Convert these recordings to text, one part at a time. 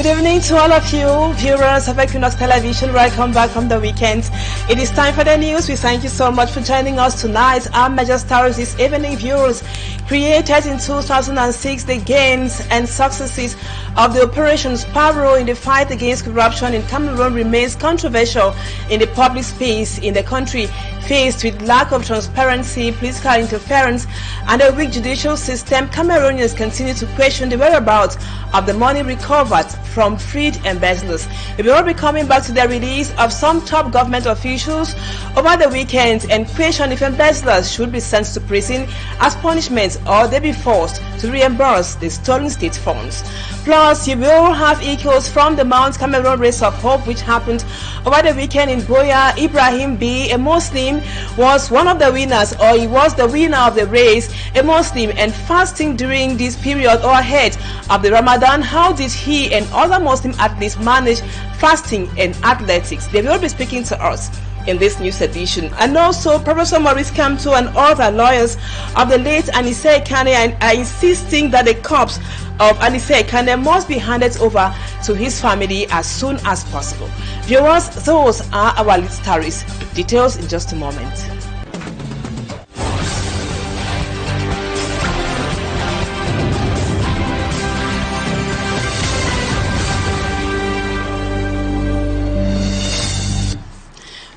Good evening to all of you, viewers of Equinoxe Television. Welcome back from the weekend. It is time for the news. We thank you so much for joining us tonight. Our major stars this evening, viewers. Created in 2006, the gains and successes of the Operation Sparrow in the fight against corruption in Cameroon remains controversial in the public space in the country. Faced with lack of transparency, political interference, and a weak judicial system, Cameroonians continue to question the whereabouts of the money recovered from freed embezzlers. We will be coming back to the release of some top government officials over the weekend and question if embezzlers should be sent to prison as punishment or they be forced to reimburse the stolen state funds. Plus, you will have echoes from the Mount Cameroon Race of Hope, which happened over the weekend in Boya. Ibrahim B., a Muslim, was one of the winners, or he was the winner of the race, a Muslim, and fasting during this period or ahead of the Ramadan. How did he and other Muslim athletes manage fasting and athletics? They will be speaking to us in this news edition. And also, Professor Maurice Kamto and other lawyers of the late Anise Ekane are insisting that the corpse of Anise Ekane must be handed over to his family as soon as possible. Viewers, those are our lead stories. Details in just a moment.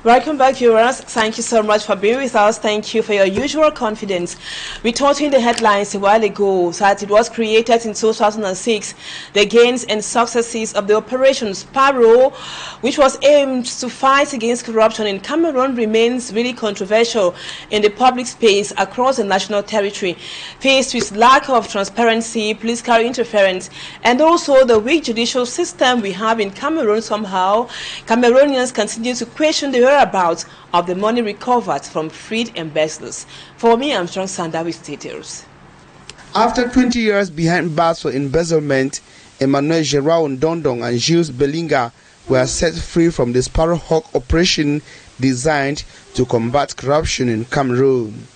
Welcome back, viewers. Thank you so much for being with us. Thank you for your usual confidence. We told you in the headlines a while ago that it was created in 2006. The gains and successes of the Operation Sparrow, which was aimed to fight against corruption in Cameroon, remains really controversial in the public space across the national territory. Faced with lack of transparency, political interference, and also the weak judicial system we have in Cameroon, somehow Cameroonians continue to question the whereabouts of the money recovered from freed embezzlers. For me, I'm Strong Sanda with details. After 20 years behind bars for embezzlement, Emmanuel Gerard Ndondong and Jules Belinga were set free from the Sparrowhawk operation designed to combat corruption in Cameroon.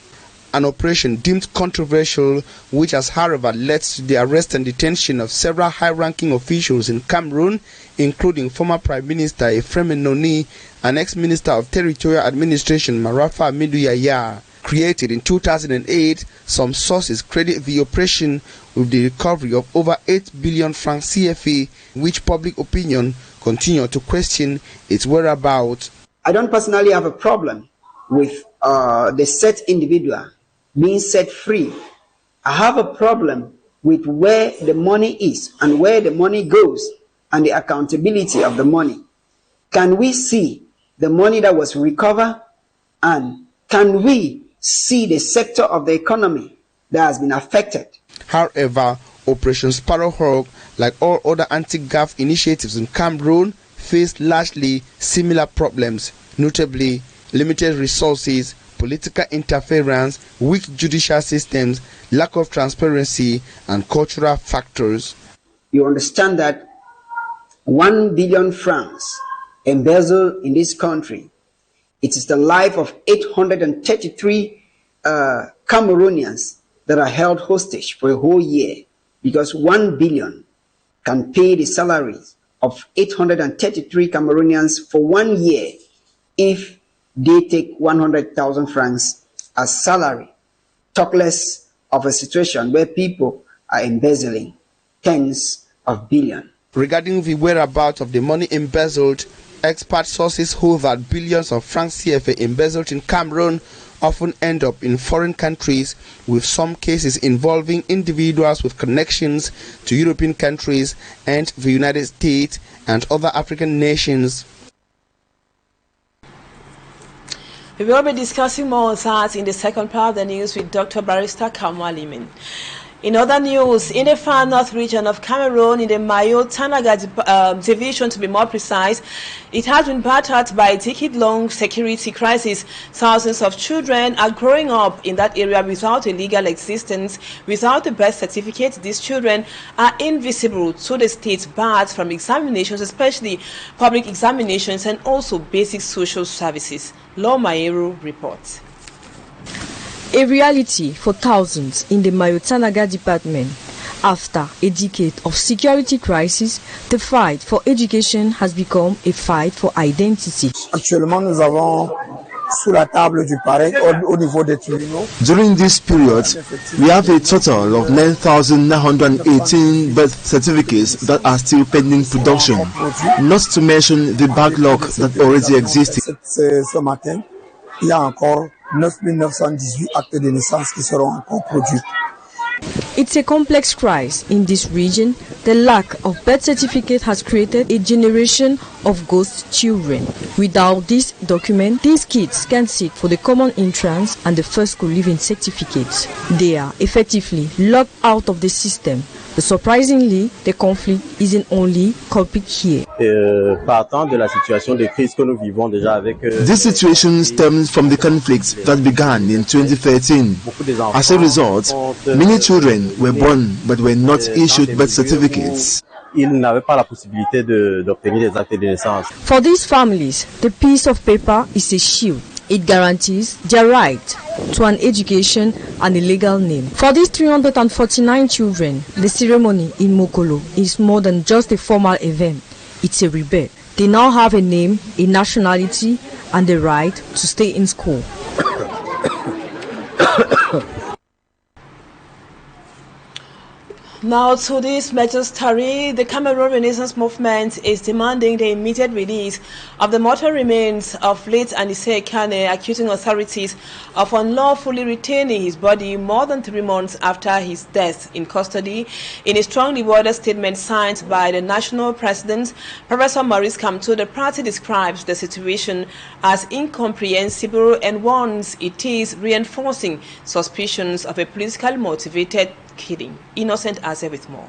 An operation deemed controversial, which has however led to the arrest and detention of several high-ranking officials in Cameroon, including former Prime Minister Ephraim Noni and ex-Minister of Territorial Administration Marafa Amidou Yaya. Created in 2008, some sources credit the operation with the recovery of over 8 billion francs CFA, which public opinion continue to question its whereabouts. I don't personally have a problem with the set individual being set free. I have a problem with where the money is and where the money goes and the accountability of the money. Can we see the money that was recovered, and can we see the sector of the economy that has been affected? However, Operation Sparrowhawk, like all other anti-graft initiatives in Cameroon, faced largely similar problems, notably limited resources, political interference, weak judicial systems, lack of transparency, and cultural factors. You understand that 1 billion francs embezzled in this country, it is the life of 833 Cameroonians that are held hostage for a whole year, because 1 billion can pay the salaries of 833 Cameroonians for 1 year if they take 100,000 francs as salary. Talk less of a situation where people are embezzling tens of billions. Regarding the whereabouts of the money embezzled, expert sources hold that billions of francs CFA embezzled in Cameroon often end up in foreign countries, with some cases involving individuals with connections to European countries and the United States and other African nations. We will be discussing more on that in the second part of the news with Dr. Barrister Limen. In other news, in the far north region of Cameroon, in the Mayo-Tanaga division to be more precise, it has been battered by a decade-long security crisis. Thousands of children are growing up in that area without a legal existence. Without a birth certificate, these children are invisible to the state barred from examinations, especially public examinations and also basic social services. Law Mayeru reports. A reality for thousands in the Mayo-Tanaga department After a decade of security crisis, the fight for education has become a fight for identity. Actuellement, nous avons sous la table du parrain au niveau des tribunaux. During this period, we have a total of 9,918 birth certificates that are still pending production, not to mention the backlog that already existed. Ce matin, il y a encore 9,918 actes de naissance qui seront encore produits. It's a complex crisis in this region. The lack of birth certificate has created a generation of ghost children. Without this document, these kids can sit for the common entrance and the first school living certificates. They are effectively locked out of the system. But surprisingly, the conflict isn't only culprit here. Partant de la situation de crise que nous vivons déjà avec. This situation stems from the conflict that began in 2013. As a result, many children were born but were not issued birth certificates. Ils n'avaient pas la possibilité d'obtenir des actes de naissance. For these families, the piece of paper is a shield. It guarantees their right to an education and a legal name. For these 349 children, the ceremony in Mokolo is more than just a formal event. It's a rebirth. They now have a name, a nationality, and the right to stay in school. Now to this major story, the Cameroon Renaissance Movement is demanding the immediate release of the mortal remains of late Anise Kane, accusing authorities of unlawfully retaining his body more than 3 months after his death in custody. In a strongly worded statement signed by the national president, Professor Maurice Kamto, the party describes the situation as incomprehensible and warns it is reinforcing suspicions of a politically motivated killing. Innocent Aze with more.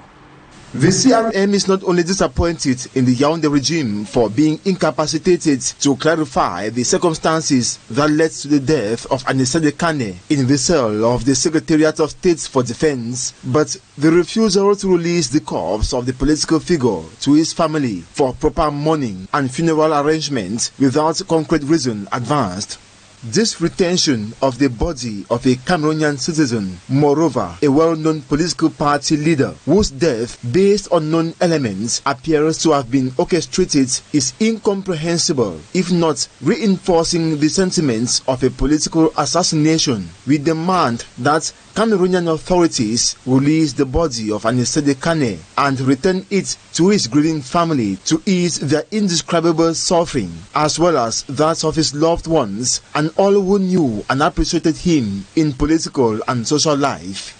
The CRM is not only disappointed in the Yaoundé regime for being incapacitated to clarify the circumstances that led to the death of Anisede Kane in the cell of the Secretariat of State for Defense, but the refusal to release the corpse of the political figure to his family for proper mourning and funeral arrangements without concrete reason advanced. This retention of the body of a Cameroonian citizen, moreover a well-known political party leader whose death based on known elements appears to have been orchestrated, is incomprehensible, if not reinforcing the sentiments of a political assassination. We demand that Cameroonian authorities release the body of Anisede Kane and return it to his grieving family to ease their indescribable suffering, as well as that of his loved ones and all who knew and appreciated him in political and social life.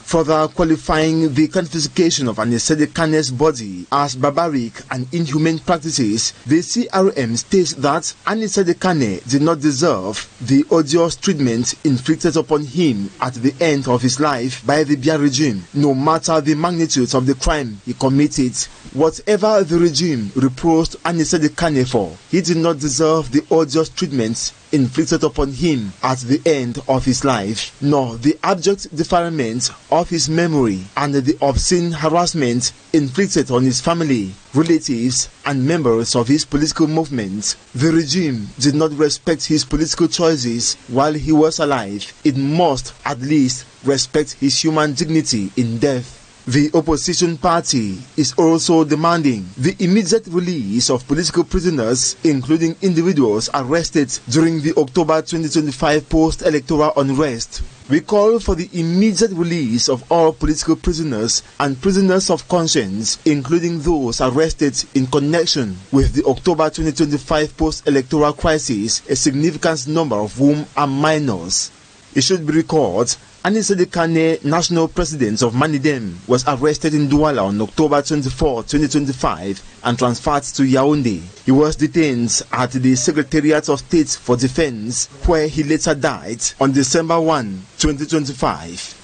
Further qualifying the confiscation of Anisede Kane's body as barbaric and inhumane practices, the CRM states that Anisede Kane did not deserve the odious treatment inflicted upon him at the end of his life by the Biya regime, no matter the magnitude of the crime he committed. Whatever the regime reproached Anisede Kane for, he did not deserve the odious treatment inflicted upon him at the end of his life, nor the abject defilement of his memory and the obscene harassment inflicted on his family, relatives, and members of his political movement. The regime did not respect his political choices while he was alive. It must at least respect his human dignity in death. The opposition party is also demanding the immediate release of political prisoners, including individuals arrested during the October 2025 post-electoral unrest. We call for the immediate release of all political prisoners and prisoners of conscience, including those arrested in connection with the October 2025 post-electoral crisis, a significant number of whom are minors. It should be recalled, Anisede Kane, national president of Manidem, was arrested in Douala on October 24, 2025 and transferred to Yaoundé. He was detained at the Secretariat of State for Defense, where he later died on December 1, 2025.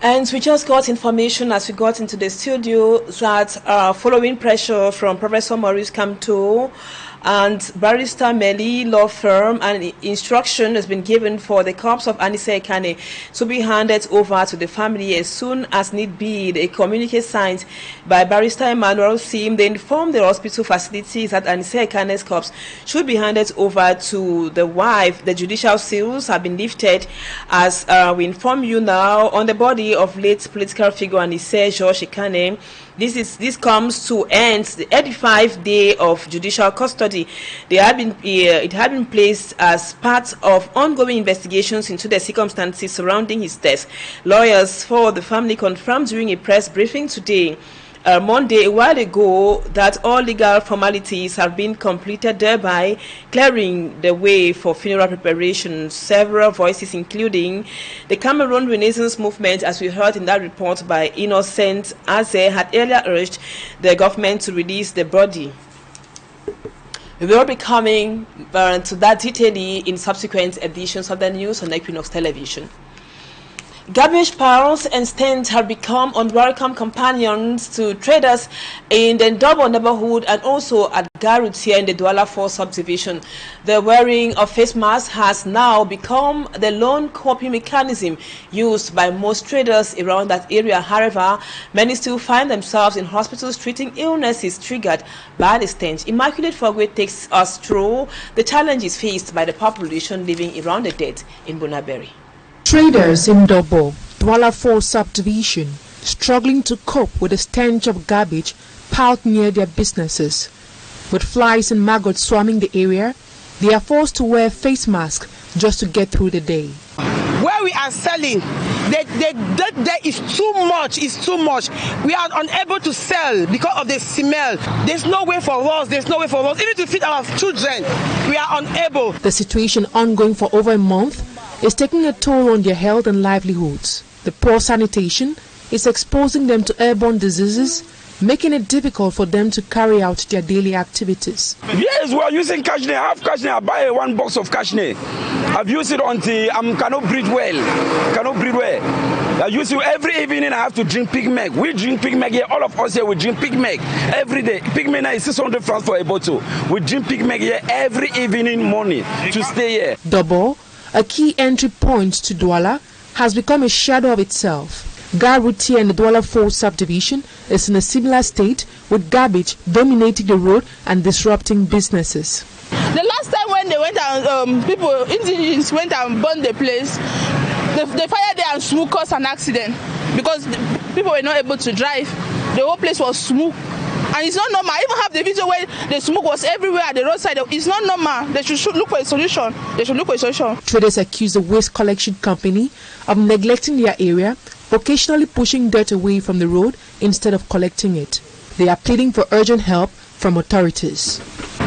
And we just got information as we got into the studio that following pressure from Professor Maurice Kamto, and Barrister Meli law firm, and instruction has been given for the corpse of Anise Ekane to be handed over to the family as soon as need be. The communique signed by Barrister Emmanuel Sim, they informed the hospital facilities that Anise Ekane's corpse should be handed over to the wife. The judicial seals have been lifted, as we inform you now, on the body of late political figure Anise George Ekane. This comes to end the 85th day of judicial custody. It had been placed as part of ongoing investigations into the circumstances surrounding his death. Lawyers for the family confirmed during a press briefing today, Monday, a while ago, that all legal formalities have been completed, thereby clearing the way for funeral preparations. Several voices, including the Cameroon Renaissance Movement, as we heard in that report by Innocent Aze, had earlier urged the government to release the body. We will be coming to that detailing in subsequent editions of the news on Equinoxe television. Garbage piles and stands have become unwelcome companions to traders in the Double neighborhood and also at Garut here in the Douala 4 subdivision. The wearing of face masks has now become the lone coping mechanism used by most traders around that area. However, many still find themselves in hospitals treating illnesses triggered by the stench. Immaculate Fogwe takes us through the challenges faced by the population living around the dead in Bunaberi. Traders in Double, Douala 4 subdivision, struggling to cope with the stench of garbage piled near their businesses. With flies and maggots swarming the area, they are forced to wear face masks just to get through the day. Where we are selling, the there is too much. It's too much. We are unable to sell because of the smell. There's no way for us. Even to feed our children, we are unable. The situation, ongoing for over a month, is taking a toll on their health and livelihoods. The poor sanitation is exposing them to airborne diseases, making it difficult for them to carry out their daily activities. Yes, we are using cashne. I have cashne. I buy 1 box of cashne. I've used it until I cannot breathe well. I use it every evening. I have to drink pig milk. We drink pig milk here. All of us here, we drink pig milk every day. Pig milk now is 600 francs for a bottle. We drink pig milk here every evening morning to stay here. Double, a key entry point to Douala, has become a shadow of itself. Garuti and the Douala 4 subdivision is in a similar state, with garbage dominating the road and disrupting businesses. The last time when they went and indigenous went and burned the place, the fire there and smoke caused an accident because people were not able to drive. The whole place was smoke. And it's not normal. I even have the video where the smoke was everywhere at the roadside. It's not normal. They should look for a solution. Traders accuse the waste collection company of neglecting their area, occasionally pushing dirt away from the road instead of collecting it. They are pleading for urgent help from authorities.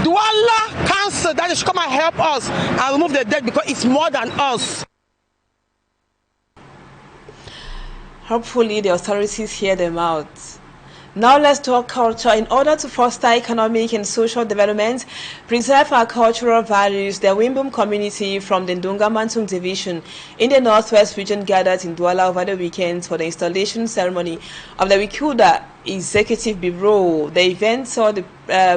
Douala Council, that should come and help us and remove the dirt because it's more than us. Hopefully the authorities hear them out. Now let's talk culture. In order to foster economic and social development, preserve our cultural values, the Wimbum community from the Ndunga Mantung division in the Northwest region gathered in Douala over the weekend for the installation ceremony of the Wikuda Executive Bureau. The event saw the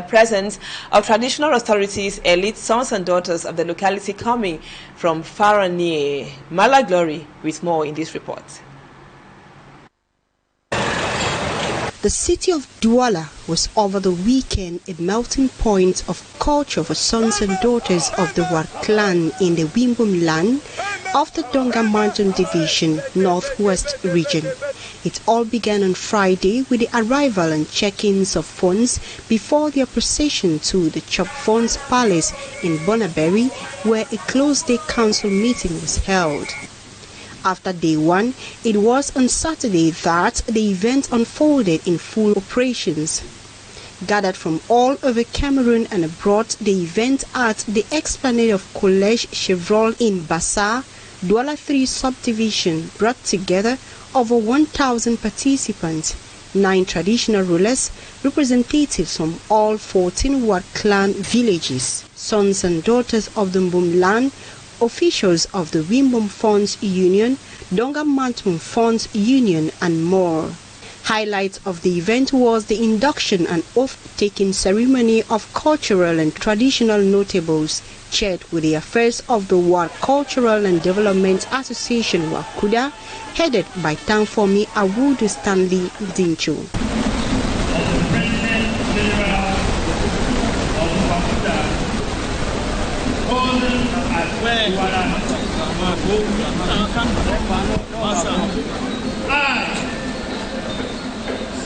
presence of traditional authorities, elite sons and daughters of the locality coming from far and near. Mala Glory with more in this report. The city of Douala was over the weekend a melting point of culture for sons and daughters of the War clan in the Wimbum land of the Donga Mountain Division, Northwest region. It all began on Friday with the arrival and check-ins of funds before their procession to the Chop Funds Palace in Bunaberi, where a closed-day council meeting was held. After day one, it was on Saturday that the event unfolded in full operations. Gathered from all over Cameroon and abroad, the event at the explanade of Collège Chevreul in Bassa, Douala 3 subdivision, brought together over 1,000 participants, 9 traditional rulers, representatives from all 14 War clan villages, sons and daughters of the Mbum land, officials of the Wimbum Funds Union, Donga Mantum Funds Union, and more. Highlight of the event was the induction and oath-taking ceremony of cultural and traditional notables, chaired with the affairs of the War Cultural and Development Association Wakuda, headed by Tanfomi Awudu Stanley Dincho.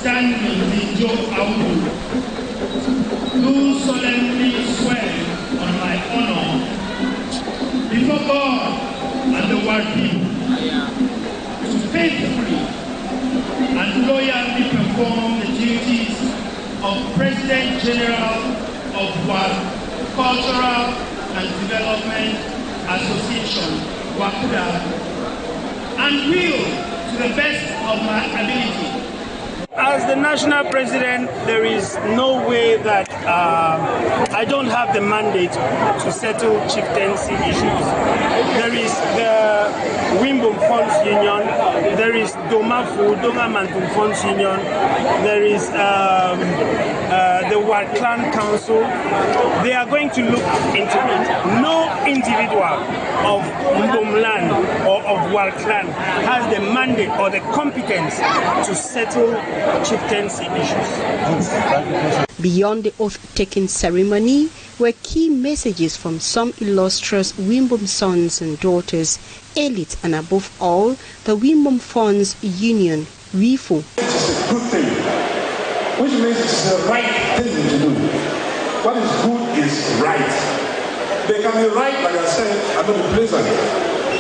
Stanley Dincho Awudu, do solemnly swear on my honor before God and the world people to faithfully and loyally perform the duties of President General of World Cultural and Development Association, Wakuda, and will, to the best of my ability. As the national president, there is no way that I don't have the mandate to settle chieftaincy issues. There is the Wimbum Funds Union, there is Domafu, Dongamantum Funds Union, there is the War Clan Council. They are going to look into it. No individual of Mbomland or of War Clan has the mandate or the competence to settle chieftaincy issues. Beyond the oath-taking ceremony were key messages from some illustrious Wimbum sons and daughters, elite, and above all, the Wimbum Funds Union, WIFU. It's a good thing, which means it's the right thing to do. What is good is right. They can be right, like I said, and not be pleasant.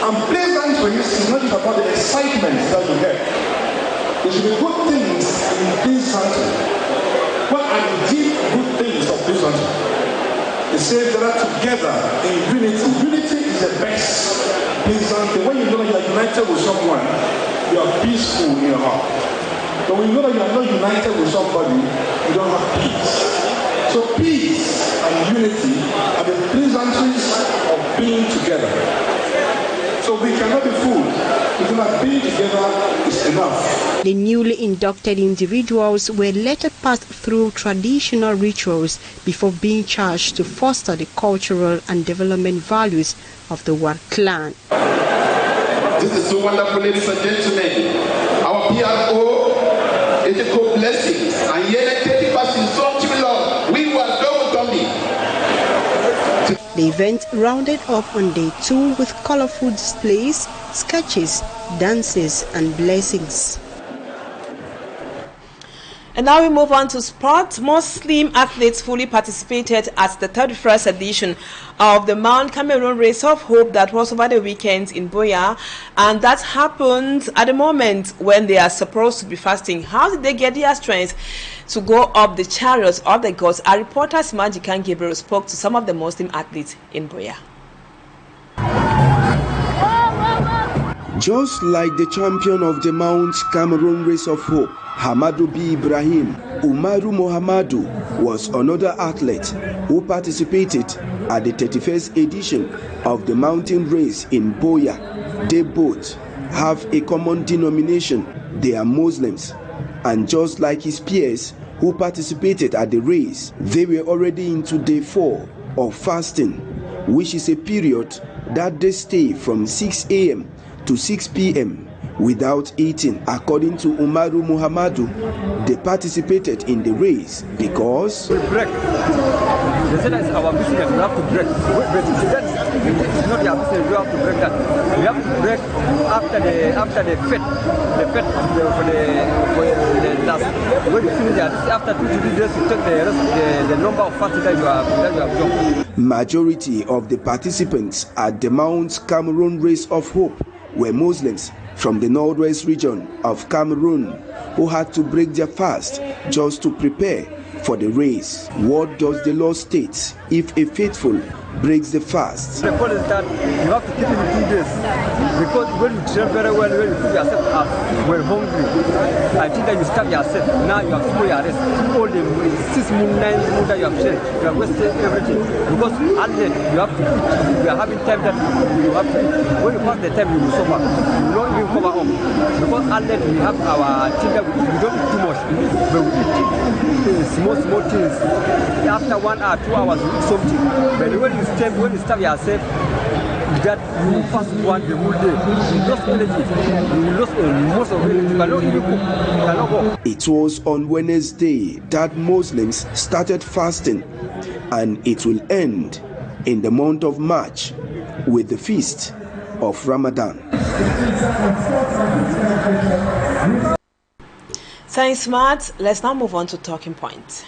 And pleasant for you is not just about the excitement that you get. There should be good things in this country. What are the deep good things of this country? It says that together in unity. Unity is the best. Pleasant. When you know that you are united with someone, you are peaceful in your heart. But when you know that you are not united with somebody, you don't have peace. So peace and unity are the pleasantries of being together. So we cannot be fooled. We cannot be together is enough. The newly inducted individuals were later passed through traditional rituals before being charged to foster the cultural and development values of the War clan. This is so wonderful, ladies and gentlemen. Our PRO, it's a good blessing. And yet, 30% so we were The event rounded up on day 2 with colorful displays, sketches, dances, and blessings. And now we move on to sport. Muslim athletes fully participated at the 31st edition of the Mount Cameroon Race of Hope that was over the weekend in Boya, and that happened at the moment when they are supposed to be fasting. How did they get their strength to go up the chariots of the gods? Our reporter Simajikan Gabriel spoke to some of the Muslim athletes in Boya. Just like the champion of the Mount Cameroon Race of Hope, Hamadu B. Ibrahim, Umaru Mohamadu was another athlete who participated at the 31st edition of the mountain race in Boya. They both have a common denomination. They are Muslims. And just like his peers who participated at the race, they were already into day 4 of fasting, which is a period that they stay from 6 a.m. to 6 p.m. without eating. According to Umaru Muhammadu, they participated in the race because we break. They said that's our business, we have to break. But it's not our business, we have to break that. We have to break after the fete. The fete for the last. When you finish that, after 2 to 3 days, you take the rest, the number of fasting that you have done. Majority of the participants at the Mount Cameroon Race of Hope were Muslims from the northwest region of Cameroon who had to break their fast just to prepare for the race. What does the law state if a faithful breaks the fast? The point is that you have to keep it in 2 days because when you train very well, when you put yourself up, when hungry, I think that you start yourself. Now you have to go your rest. All the 6 months, 9 months that you have trained, you have wasted everything because at the you have to eat. You are having time that you have to eat. When you pass the time, you will suffer. You will not even cover up. Because unless we have our thing that we don't eat too much, but we eat small things. After 1 hour, 2 hours, we eat something. But when you starve yourself, that you fast one the whole day, you lost energy, you lost most of it, you cannot even cook, you cannot go. It was on Wednesday that Muslims started fasting, and it will end in the month of March with the feast of Ramadan. Thanks, Matt. Let's now move on to talking points.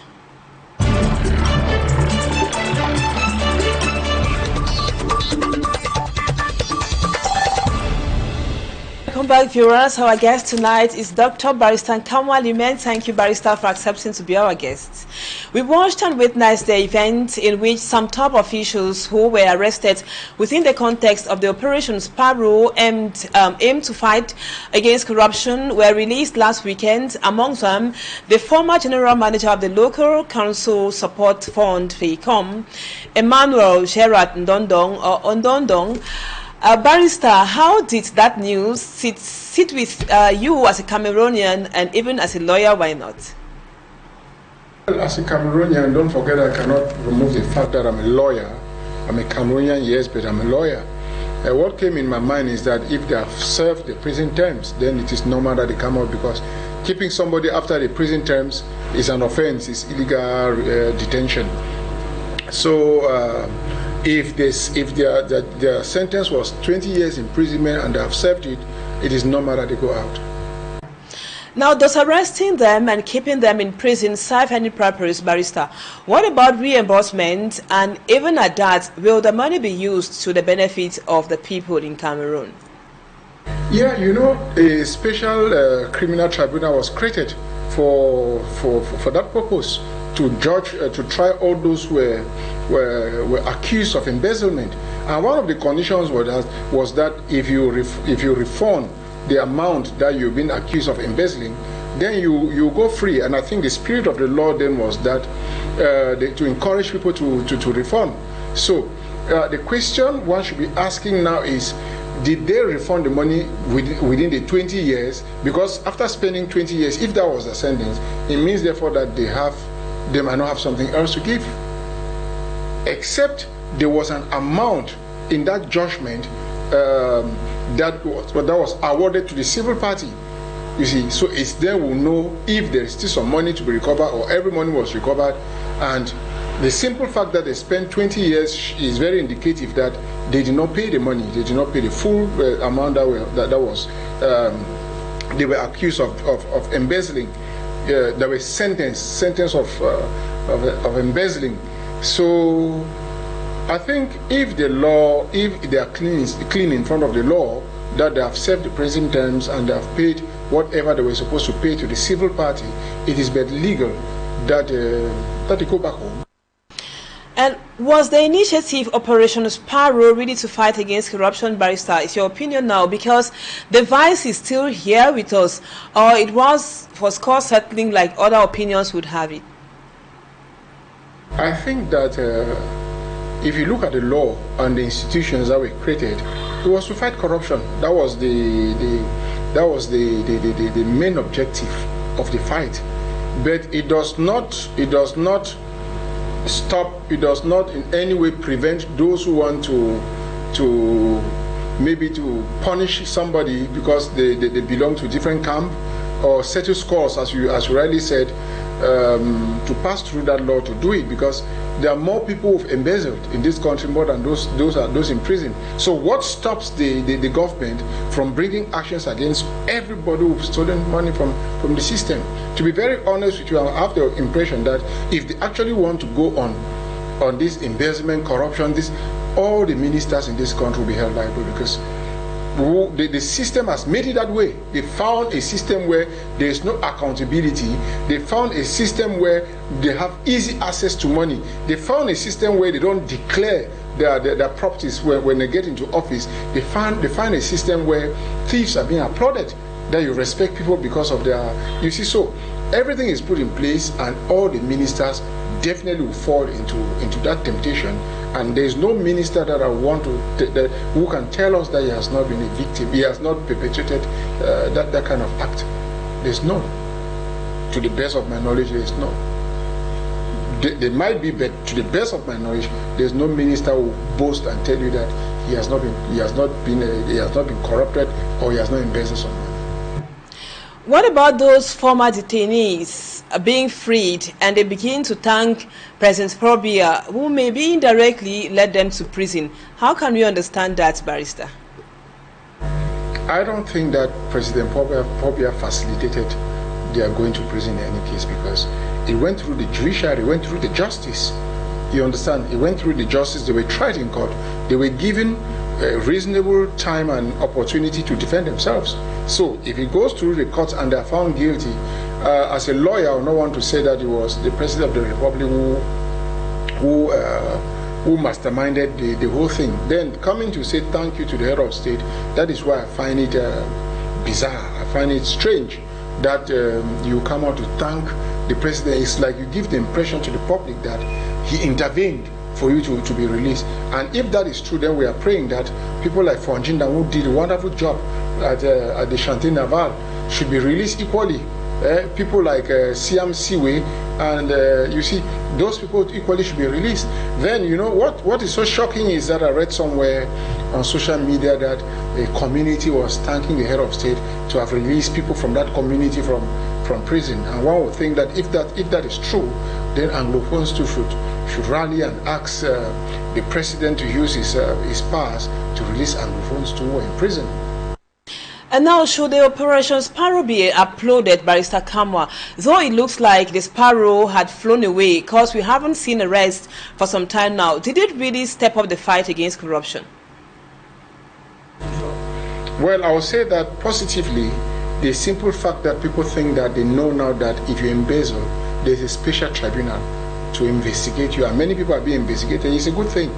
Welcome back, viewers. Our guest tonight is Dr. Barrister NKAMWAH Limen. Thank you, Barrister, for accepting to be our guest. We watched and witnessed the event in which some top officials who were arrested within the context of the Operation Sparrow aimed to fight against corruption were released last weekend. Among them, the former general manager of the local council support fund, FEICOM, Emmanuel Gerard Ndondong. Barrister, how did that news sit with you as a Cameroonian and even as a lawyer? Why not? Well, as a Cameroonian, don't forget I cannot remove the fact that I'm a lawyer. I'm a Cameroonian, yes, but I'm a lawyer. What came in my mind is that if they have served the prison terms, then it is normal that they come out, because keeping somebody after the prison terms is an offense, it's illegal detention. So if their sentence was 20 years imprisonment and they have served it, it is normal that they go out. Now, does arresting them and keeping them in prison serve any purpose, Barrister? What about reimbursement? And even at that, will the money be used to the benefit of the people in Cameroon? Yeah, you know, a special criminal tribunal was created for that purpose, to judge, to try all those who were accused of embezzlement. And one of the conditions was that if you refund the amount that you've been accused of embezzling, then you go free. And I think the spirit of the law then was that to encourage people to refund. So the question one should be asking now is, did they refund the money within the 20 years? Because after spending 20 years, if that was the sentence, it means therefore that they might not have something else to give. Except there was an amount in that judgment that was awarded to the civil party. You see, so it's then we'll know if there is still some money to be recovered or every money was recovered. And the simple fact that they spent 20 years is very indicative that they did not pay the money, they did not pay the full amount they were accused of embezzling. There was sentence of embezzling. So I think if they are clean in front of the law, that they have served the prison terms and they have paid whatever they were supposed to pay to the civil party, it is but legal that they go back home. And was the initiative Operation Sparrow really to fight against corruption, Barrister? Is your opinion now? Because the vice is still here with us, or it was for score settling like other opinions would have it? I think that if you look at the law and the institutions that were created, it was to fight corruption. That was the main objective of the fight. But it does not stop. It does not in any way prevent those who want to maybe to punish somebody because they belong to a different camp, or settle scores, as you rightly said, to pass through that law to do it, because there are more people who've embezzled in this country more than those in prison. So what stops the government from bringing actions against everybody who've stolen money from the system? To be very honest with you, I have the impression that if they actually want to go on this embezzlement, corruption, all the ministers in this country will be held liable, because the system has made it that way. They found a system where there is no accountability. They found a system where they have easy access to money. They found a system where they don't declare their properties when they get into office. They find a system where thieves are being applauded, that you respect people because of their... You see, so everything is put in place and all the ministers definitely will fall into that temptation. And there is no minister that I want to who can tell us that he has not been a victim, he has not perpetrated that kind of act. There's none. To the best of my knowledge, there is none. There might be, but to the best of my knowledge, there's no minister who will boast and tell you that he has not been corrupted or he has not embezzled some money. What about those former detainees being freed and they begin to thank President Paul Biya, who maybe indirectly led them to prison? How can we understand that, Barrister? I don't think that President Paul Biya facilitated their going to prison in any case, because it went through the judiciary, it went through the justice. You understand? It went through the justice. They were tried in court. They were given a reasonable time and opportunity to defend themselves. So if it goes through the courts and they are found guilty, as a lawyer, I would not want to say that it was the President of the Republic who masterminded the whole thing. Then coming to say thank you to the head of state, that is why I find it bizarre. I find it strange that you come out to thank the president. It's like you give the impression to the public that he intervened for you to be released. And if that is true, then we are praying that people like Fonjinda, who did a wonderful job at the Chantier Naval, should be released equally. People like Siam Siwe, and you see, those people equally should be released. Then, you know, what is so shocking is that I read somewhere on social media that a community was thanking the head of state to have released people from that community from prison. And one would think that if that is true, then Anglophones too should rally and ask the president to use his powers to release Anglophones too who are in prison. And now, should the Operation Sparrow be uploaded, Barrister NKAMWAH? Though it looks like the Sparrow had flown away, because we haven't seen a rest for some time now, did it really step up the fight against corruption? Well, I would say that positively, the simple fact that people think that they know now that if you embezzle, there's a special tribunal to investigate you, and many people are being investigated. It's a good thing.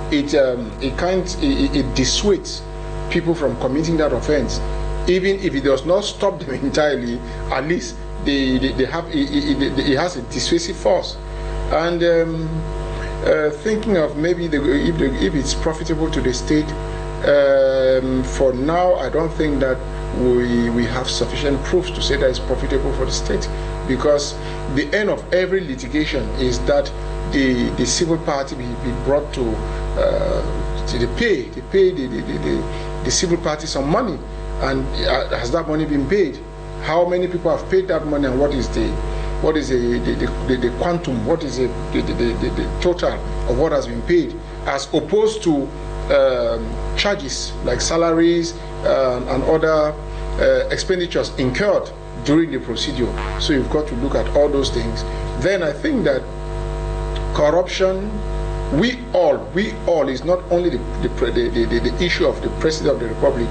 It dissuades people from committing that offense. Even if it does not stop them entirely, at least it has a dissuasive force. And thinking of maybe if it's profitable to the state, for now I don't think that we have sufficient proof to say that it's profitable for the state, because the end of every litigation is that the civil party be brought to pay the civil party some money. And has that money been paid? How many people have paid that money, and what is the quantum, what is the total of what has been paid, as opposed to charges like salaries and other expenditures incurred during the procedure. So you've got to look at all those things. Then I think that corruption, we all is not only the issue of the President of the Republic.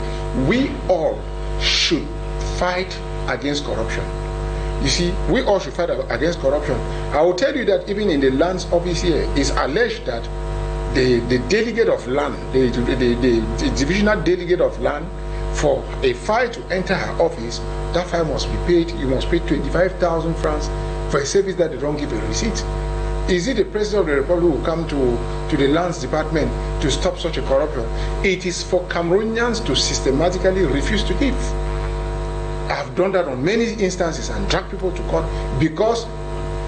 We all should fight against corruption. You see, we all should fight against corruption. I will tell you that even in the lands office here, it's alleged that the delegate of land, the divisional delegate of land, for a file to enter her office, that file must be paid. You must pay 25,000 francs for a service that they don't give a receipt. Is it the President of the Republic who will come to the lands department to stop such a corruption? It is for Cameroonians to systematically refuse to give. I have done that on many instances and dragged people to court because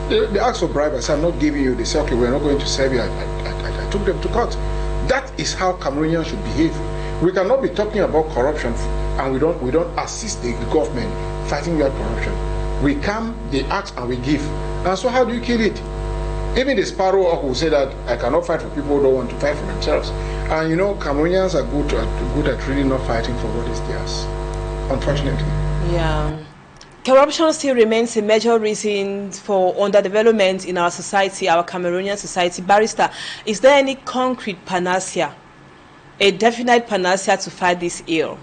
they ask for bribe. I said, I'm not giving you. They say, okay, we're not going to serve you. I took them to court. That is how Cameroonians should behave. We cannot be talking about corruption and we don't assist the government fighting that corruption. We come, they ask, and we give. And so how do you kill it? Even the Sparrow who say that I cannot fight for people who don't want to fight for themselves. And you know, Cameroonians are good at really not fighting for what is theirs, unfortunately. Yeah. Corruption still remains a major reason for underdevelopment in our society, our Cameroonian society. Barrister, is there any concrete panacea, a definite panacea to fight this ill?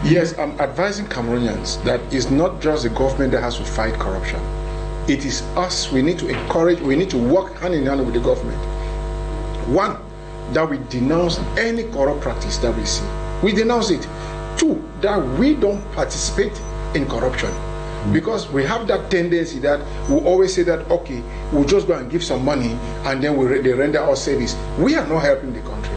Yes, I'm advising Cameroonians that it's not just the government that has to fight corruption. It is us. We need to encourage, we need to work hand in hand with the government. One, that we denounce any corrupt practice that we see. We denounce it. Two, that we don't participate in corruption. Because we have that tendency that we always say that, okay, we'll just go and give some money and then they render our service. We are not helping the country.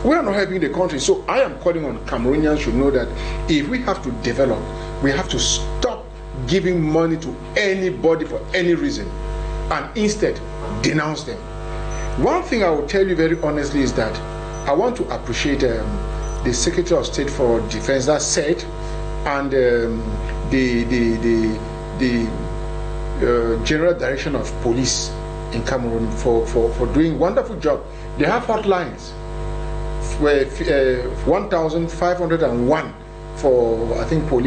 We are not helping the country. So I am calling on Cameroonians should know that if we have to develop, we have to stop giving money to anybody for any reason and instead denounce them. One thing I will tell you very honestly is that I want to appreciate the Secretary of State for Defense that said, and the General Direction of Police in Cameroon for doing wonderful job. They have hotlines where 1,501 for, I think, for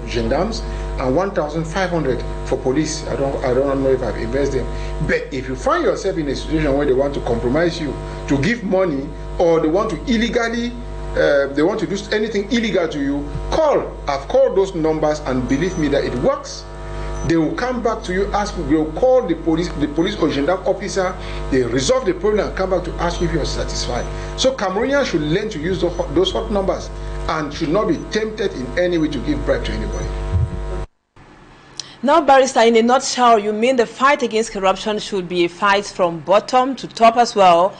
gendarmes and 1,500 for police. I don't know if I've invested them. But if you find yourself in a situation where they want to compromise you to give money, or they want to illegally they want to do anything illegal to you, call. I've called those numbers and believe me that it works. They will come back to you, ask you, they'll call the police or gendarme officer, they resolve the problem and come back to ask you if you're satisfied. So Cameroonians should learn to use those hot numbers and should not be tempted in any way to give bribe to anybody. Now, Barrister, in a nutshell, you mean the fight against corruption should be a fight from bottom to top as well,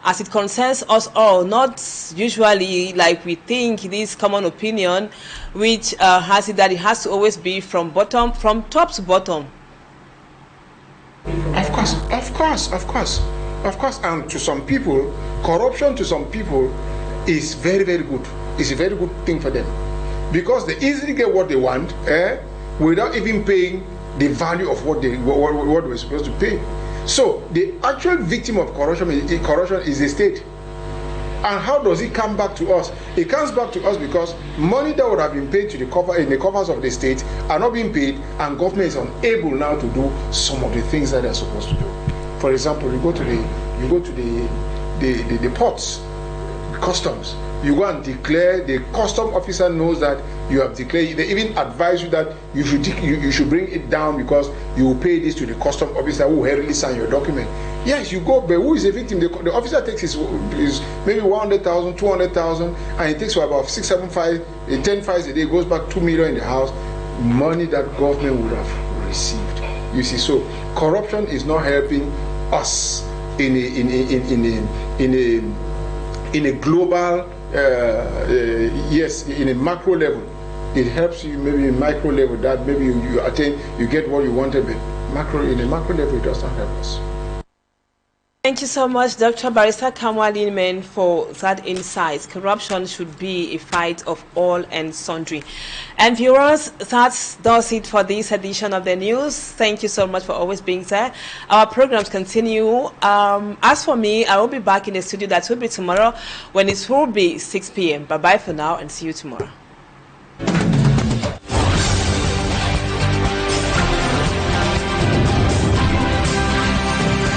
as it concerns us all, not usually like we think, this common opinion, which has it that it has to always be from top to bottom. Of course. And to some people, corruption to some people is very, very good. It's a very good thing for them, because they easily get what they want, without even paying the value of what they were supposed to pay. So the actual victim of corruption is the state. And how does it come back to us? It comes back to us because money that would have been paid to in the coffers of the state are not being paid, and government is unable now to do some of the things that they're supposed to do. For example, you go to the ports, customs. You go and declare, the custom officer knows that you have declared. They even advise you that you should bring it down because you will pay this to the custom officer who will hurriedly sign your document. Yes, you go, but who is the victim? The officer takes his maybe 100,000, 200,000, and he takes for about 6, 7, 5, 10 files a day, goes back 2 million in the house, money that government would have received. You see, so corruption is not helping us in a global. Yes, in a macro level, it helps you maybe in micro level that maybe you attain, you get what you wanted, but in a macro level it does not help us. Thank you so much, Dr. Barrister NKAMWAH Limen, for that insight. Corruption should be a fight of all and sundry. And viewers, that does it for this edition of the news. Thank you so much for always being there. Our programs continue. As for me, I will be back in the studio. That will be tomorrow when it will be 6 p.m. Bye-bye for now and see you tomorrow.